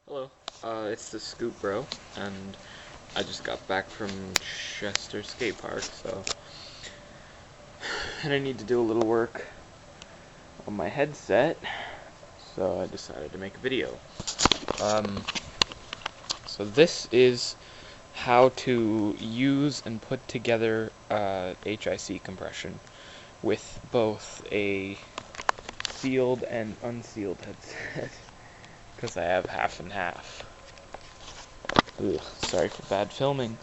Hello, it's TheScootBro, and I just got back from Chester Skate Park, and I need to do a little work on my headset, so I decided to make a video. So this is how to use and put together HIC compression with both a sealed and unsealed headset, because I have half and half. Ugh, sorry for bad filming.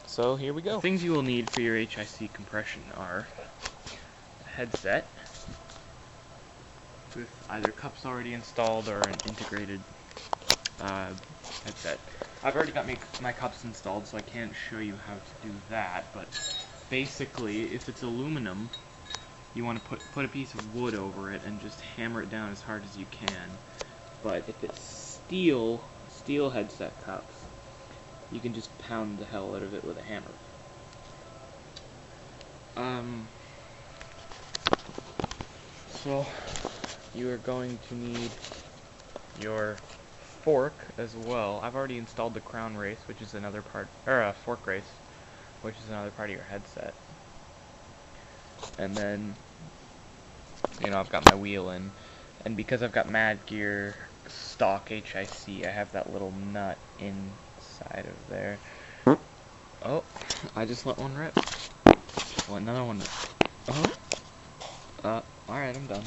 So here we go. The things you will need for your HIC compression are a headset with either cups already installed or an integrated headset. I've already got my cups installed, so I can't show you how to do that, but basically, if it's aluminum, you want to put a piece of wood over it and just hammer it down as hard as you can. But if it's steel headset cups, you can just pound the hell out of it with a hammer. So you are going to need your fork as well. I've already installed the crown race, which is another part, or fork race, which is another part of your headset. And then, I've got my wheel in, and because I've got Mad Gear stock HIC, I have that little nut inside of there. Oh, I just let one rip. Oh, another one. Oh. Alright, I'm done.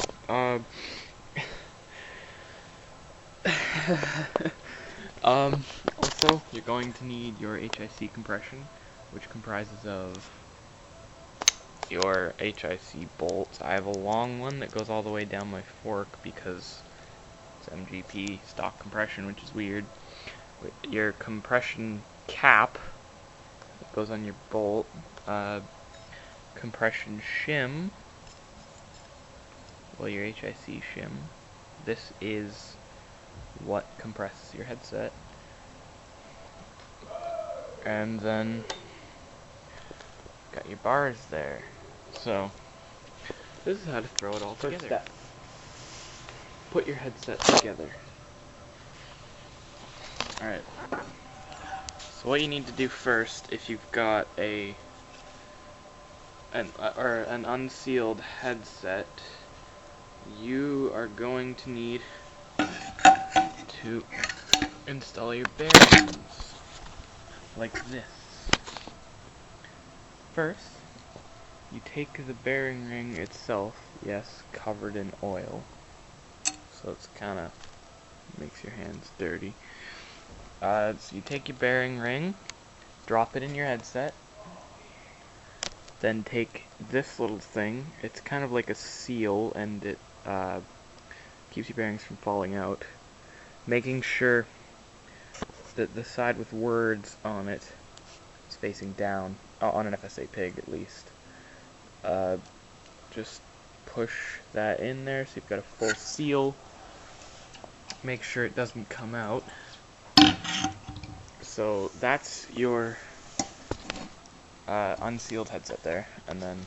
Also, you're going to need your HIC compression, which comprises of your HIC bolts. I have a long one that goes all the way down my fork because it's MGP stock compression, which is weird. Your compression cap that goes on your bolt, compression shim, well, your HIC shim. This is what compresses your headset. And then got your bars there. So this is how to throw it all together. First step. Put your headset together. Alright. So what you need to do first, if you've got an unsealed headset, you are going to need to install your bearings like this. First, you take the bearing ring itself, yes, covered in oil, so it's kind of makes your hands dirty. So you take your bearing ring, drop it in your headset, then take this little thing. It's kind of like a seal, and it keeps your bearings from falling out, making sure that the side with words on it is facing down, on an FSA pig at least. Just push that in there so you've got a full seal. Make sure it doesn't come out. So that's your unsealed headset there, and then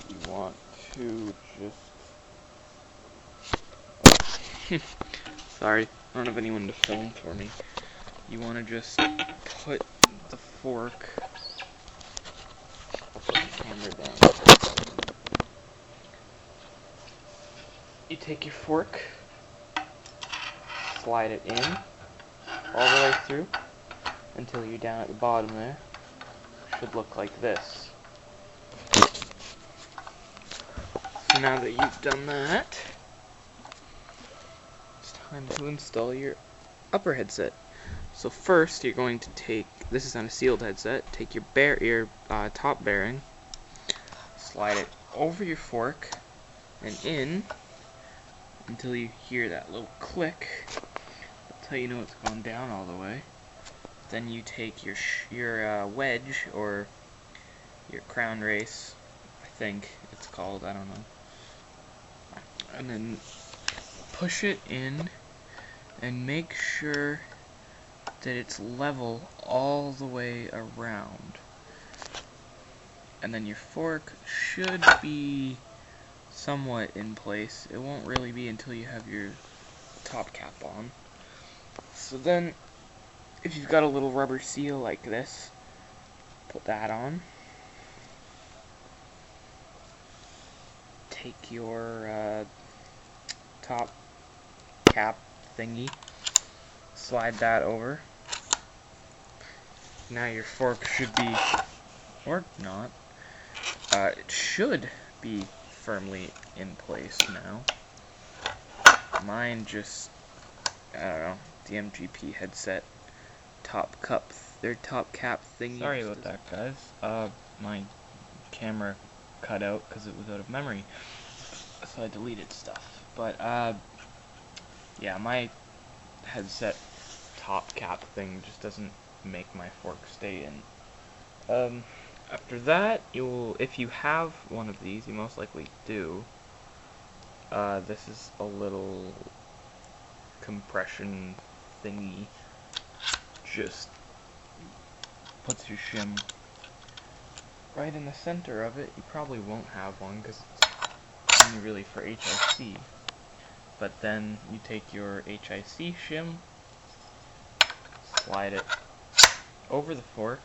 you want to just sorry, I don't have anyone to film for me. You want to just put the fork, I'll put the camera down. You take your fork, slide it in all the way through until you're down at the bottom there. Should look like this. So now that you've done that, it's time to install your upper headset. So first, you're going to take, this is on a sealed headset, take your top bearing, slide it over your fork and in until you hear that little click. That's how you know it's gone down all the way. Then you take your wedge, or your crown race, I think it's called, I don't know, and then push it in and make sure that it's level all the way around. And then your fork should be somewhat in place. It won't really be until you have your top cap on. So then, if you've got a little rubber seal like this, put that on. Take your top cap thingy, slide that over. Now your fork should be, or not, it should be firmly in place now. Mine just, I don't know, the MGP headset top cap thingy. Sorry about that, guys. My camera cut out because it was out of memory, so I deleted stuff. But yeah, my headset top cap thing just doesn't make my fork stay in. After that, if you have one of these, you most likely do. This is a little compression thingy. Just puts your shim right in the center of it. You probably won't have one because it's only really for HIC. But then you take your HIC shim, slide it over the fork.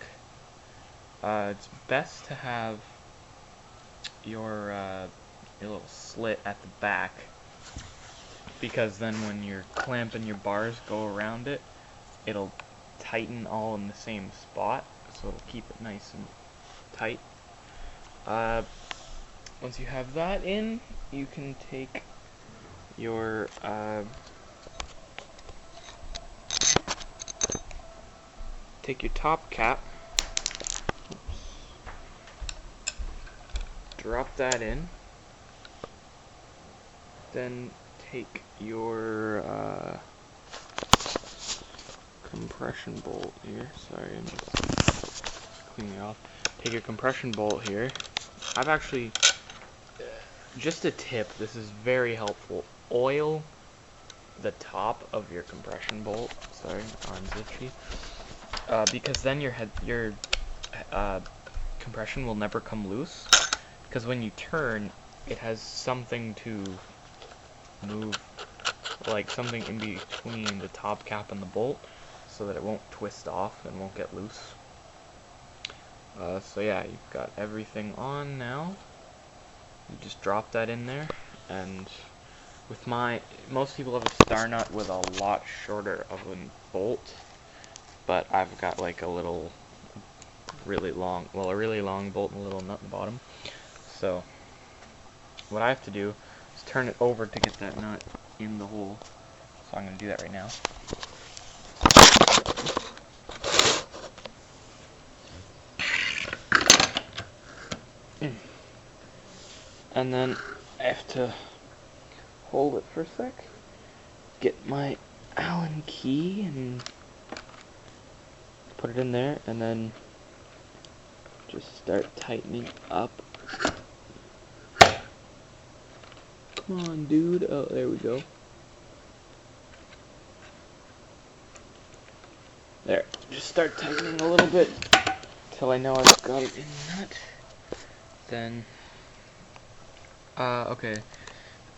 It's best to have your little slit at the back, because then when you're clamping your bars go around it, it'll tighten all in the same spot, so it'll keep it nice and tight. Once you have that in, you can take your top cap, drop that in, then take your compression bolt here. Sorry, I'm just cleaning it off. Take your compression bolt here. I've actually, just a tip, this is very helpful. Oil the top of your compression bolt. Sorry, arm's itchy. Because then your compression will never come loose. Because when you turn, it has something to move, like something in between the top cap and the bolt, so that it won't twist off and won't get loose. So yeah, you've got everything on now. You just drop that in there, and with most people have a star nut with a lot shorter of a bolt, but I've got like a really long bolt and a little nut in the bottom. So what I have to do is turn it over to get that nut in the hole. So I'm going to do that right now. And then I have to hold it for a sec, get my Allen key and put it in there, and then just start tightening up. Come on, dude. Oh, there we go. There. Just start tightening a little bit till I know I've got it in the nut. Then, okay.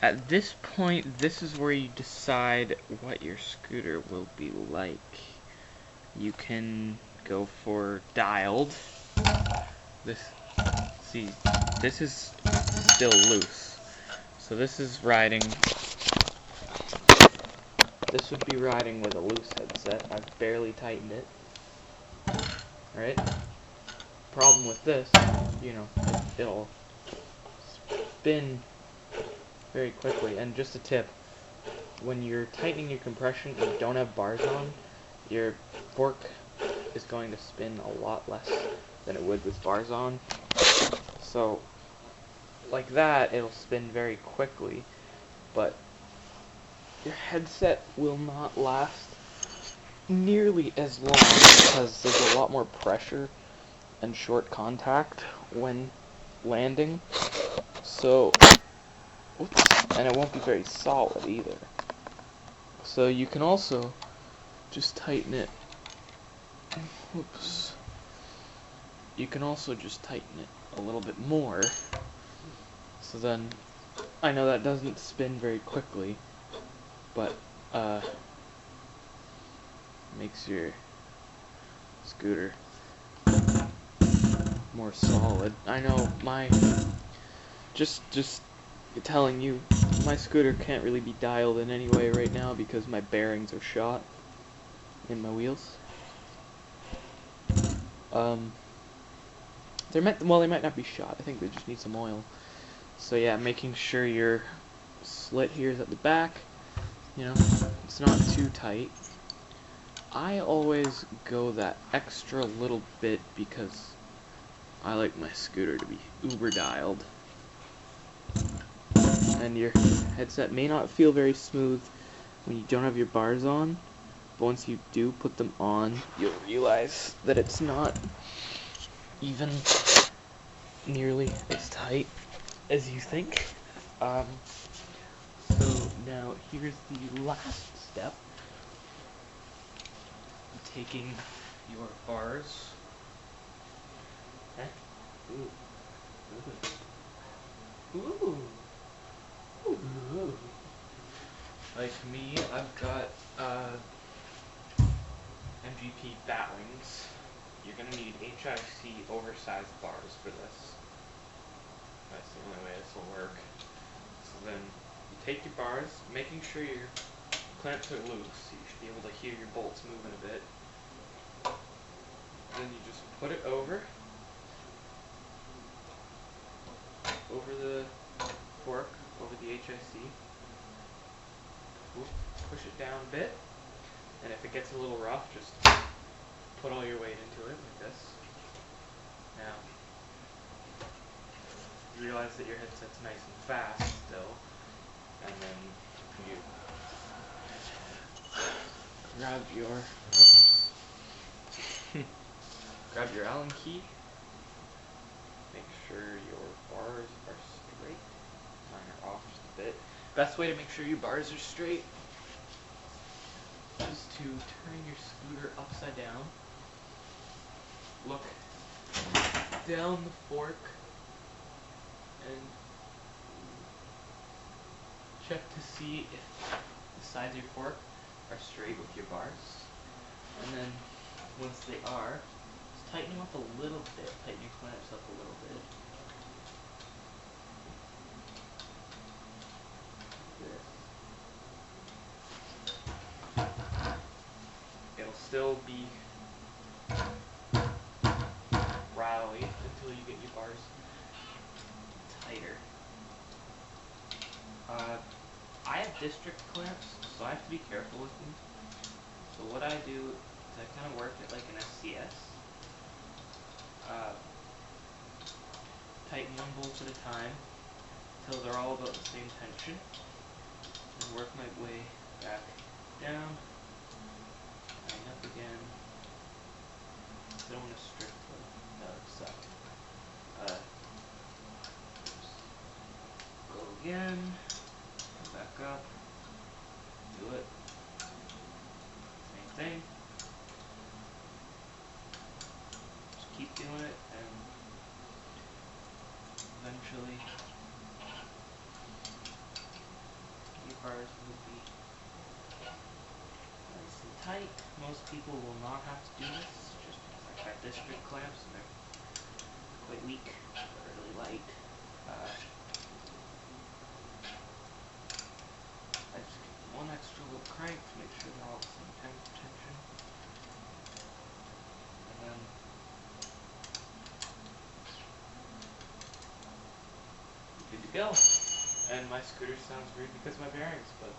At this point, this is where you decide what your scooter will be like. You can go for dialed. This is still loose. So this is riding. This would be riding with a loose headset. I've barely tightened it. Right? Problem with this, you know, it'll spin very quickly. And just a tip, when you're tightening your compression and you don't have bars on, your fork is going to spin a lot less than it would with bars on. So, like that, it'll spin very quickly, but your headset will not last nearly as long because there's a lot more pressure and short contact when landing. So, and it won't be very solid either. So you can also just tighten it. Whoops. You can also just tighten it a little bit more. So then, I know that doesn't spin very quickly, but makes your scooter more solid. I know just telling you, my scooter can't really be dialed in any way right now because my bearings are shot in my wheels. They might not be shot. I think they just need some oil. So yeah, making sure your slit here is at the back. You know, it's not too tight. I always go that extra little bit because I like my scooter to be uber dialed. And your headset may not feel very smooth when you don't have your bars on, but once you do put them on, you'll realize that it's not even nearly as tight as you think. So now here's the last step. Taking your bars. Ooh. Like me, I've got MGP bat wings. You're gonna need HIC oversized bars for this. That's the only way this will work. So then you take your bars, making sure your clamps are loose. So you should be able to hear your bolts moving a bit. Then you just put it over the fork, over the HIC. Push it down a bit, and if it gets a little rough, just put all your weight into it like this. Now, you realize that your headset's nice and fast still, and then you grab your Allen key, make sure your bars are straight. Mine are off just a bit. Best way to make sure your bars are straight is to turn your scooter upside down. Look down the fork and check to see if the sides of your fork are straight with your bars. And then once they are, just tighten them up a little bit. Tighten your clamps up a little bit. It'll still be rattly until you get your bars tighter. I have district clamps, so I have to be careful with them. So what I do is I kind of work it like an SCS. Tighten one bolt at a time until they're all about the same tension. And work my way back down, tighten up again. Don't want to strip the nuts up. Go again, come back up, do it, same thing. Just keep doing it, and eventually your bars will be nice and tight. Most people will not have to do this, just because I've got district clamps and they're quite weak, but really light. I just give one extra little crank to make sure they're all the same tension. And then you're good to go. And my scooter sounds weird because of my bearings, but